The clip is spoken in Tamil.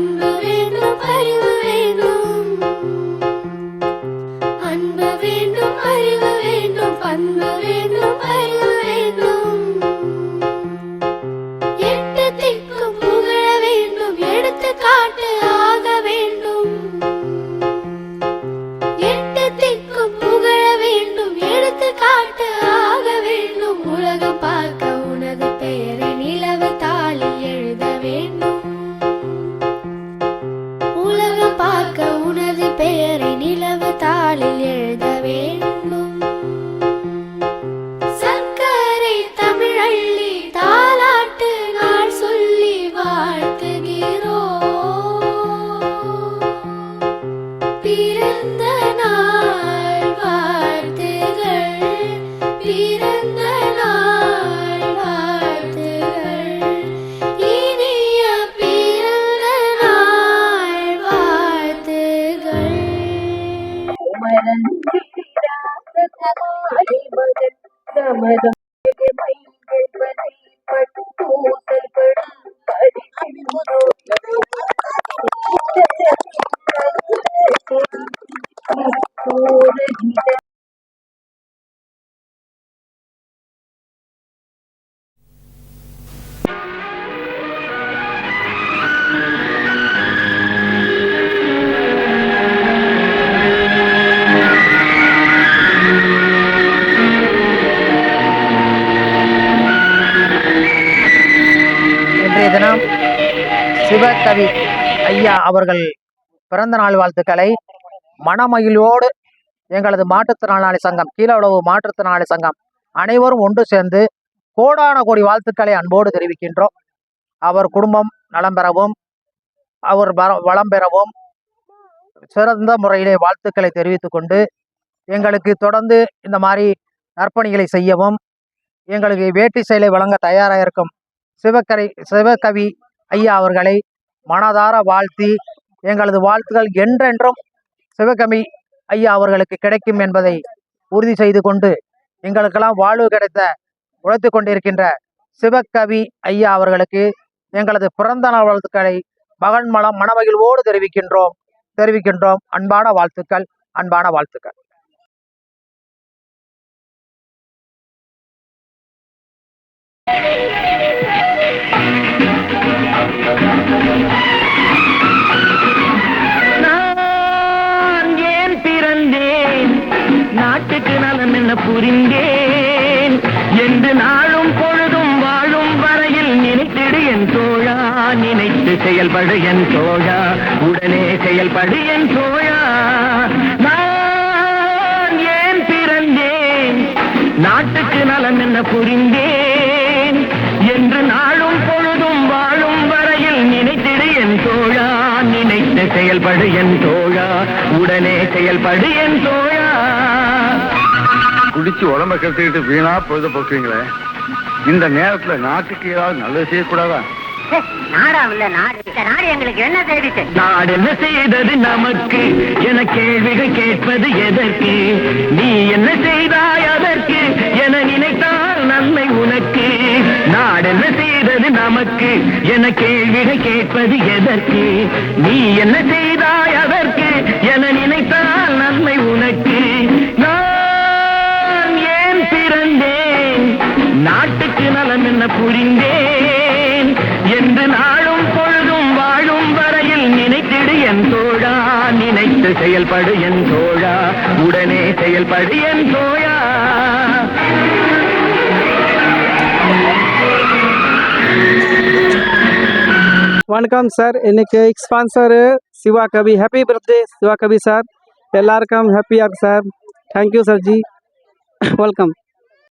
அன்பு வேண்டும் அறிவு வேண்டும், அன்பு வேண்டும் அறிவு வேண்டும், பண்பு வேண்டும் அறிவு வேண்டும். எட்டு திக்கும் புகழ வேண்டும், எடுத்துக்காட்டு ஆக வேண்டும். எட்டு திக்கும் புகழ வேண்டும், எடுத்துக்காட்டு ஆக வேண்டும். உலகம் பார்க்க உனது பெயரை நிலவு தாளில் எழுத வேண்டும். உலகம் பார்க்க உனது பெயரை நிலவு தாளில் எழுத வேண்டும். சர்க்கரை தமிழள்ளி தாலாட்டு நாள் சொல்லி வாழ்த்துகிறோம். பிறந்த நாள் வாழ்த்துகள், பிறந்த நாள் வாழ்த்துகள், இனிய பிறந்த நாள் வாழ்த்துகள். குமரன் மகன் சமதம் இன்றைய தினம் சிவகவி ஐயா அவர்கள் பிறந்த நாள் வாழ்த்துக்களை மனமகிழ்வோடு எங்களது மாற்றுத்திறனாளி சங்கம், கீழவுளவு மாற்றுத்திறனாளி சங்கம் அனைவரும் ஒன்று சேர்ந்து கோடான கோடி வாழ்த்துக்களை அன்போடு தெரிவிக்கின்றோம். அவர் குடும்பம் நலம் பெறவும், அவர் வளம் பெறவும் சிறந்த முறையிலே வாழ்த்துக்களை தெரிவித்துக் கொண்டு எங்களுக்கு தொடர்ந்து இந்த மாதிரி நற்பணிகளை செய்யவும், எங்களுக்கு வேட்டி செயலை வழங்க தயாராக இருக்கும் சிவகவி ஐயா அவர்களை மனதார வாழ்த்தி, எங்களது வாழ்த்துக்கள் என்றென்றும் சிவகவி ஐயா அவர்களுக்கு கிடைக்கும் என்பதை உறுதி செய்து கொண்டு, எங்களுக்கெல்லாம் வாழ்வு கிடைத்த உழைத்து கொண்டிருக்கின்ற சிவகவி ஐயா அவர்களுக்கு எங்களது பிறந்த நாள் வாழ்த்துக்களை மகன் மனமகிழ்வோடு தெரிவிக்கின்றோம். அன்பான வாழ்த்துக்கள், அன்பான வாழ்த்துக்கள். நான் ஏன் பிறந்தேன், நாட்டுக்கு நலம் என்ன புரிந்தேன் என்று நாளும் பொழுதும் வாழும் வரையில் நினைத்திடு என் தோழா, நினைத்து செயல்படு என் தோழா, உடனே செயல்படு என் தோழா. நான் ஏன் பிறந்தேன், நாட்டுக்கு நலம் என்ன புரிந்தேன் என்று நாளும் பொழுதும் வாழும் வரையில் நினைத்திடு என் தோழா, நினைத்து செயல்படு என் தோழா, உடனே செயல்படு என் தோழா. குடிச்சு உடம்ப கெடுத்துக்கிட்டு வீணா பொழுத போக்குறீங்களே, இந்த நேரத்துல நாட்டுக்கு ஏதாவது நல்லது செய்யக்கூடாதா? நாடு என்ன செய்தது நமக்கு என கேள்விகள் கேட்பது எதற்கு? நீ என்ன செய்தாய் அதற்கு என நினைத்தால் நன்மை உனக்கு. நாடு என்ன செய்தது நமக்கு என கேள்விகள் கேட்பது எதற்கு? நீ என்ன செய்தாய் அதற்கு என நினைத்தால் நன்மை உனக்கு. நான் ஏன் பிறந்தேன், நாட்டுக்கு நலம் என்ன புரிந்தேன் என்று நாளும் பொழுதும் வாழும் வரையில் நினைத்திடு என் தோழா, நினைத்து செயல்படு என் தோழா, உடனே செயல்படு என் தோழா. வணக்கம் சார், இன்னைக்கு sponsor Sivakavi. Happy birthday Sivakavi sir. எல்லாருக்கும் ஹாப்பியாக sir. Thank you sir G, welcome.